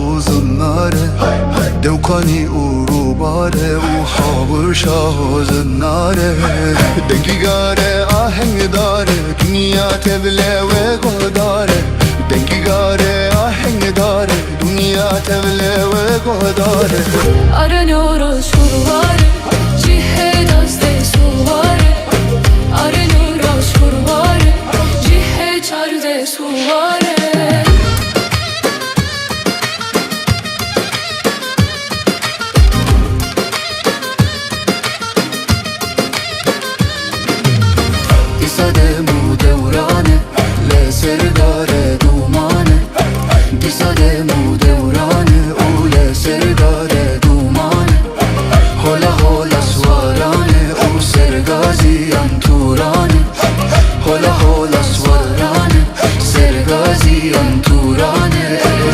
و زناره دوکانی و روباره و حاور شاه و زناره دنگیگاره آهنگ داره دنیا تبله و گهداره دنگیگاره آهنگ داره دنیا تبله و گهداره Aranıyoruz kulları cihe dost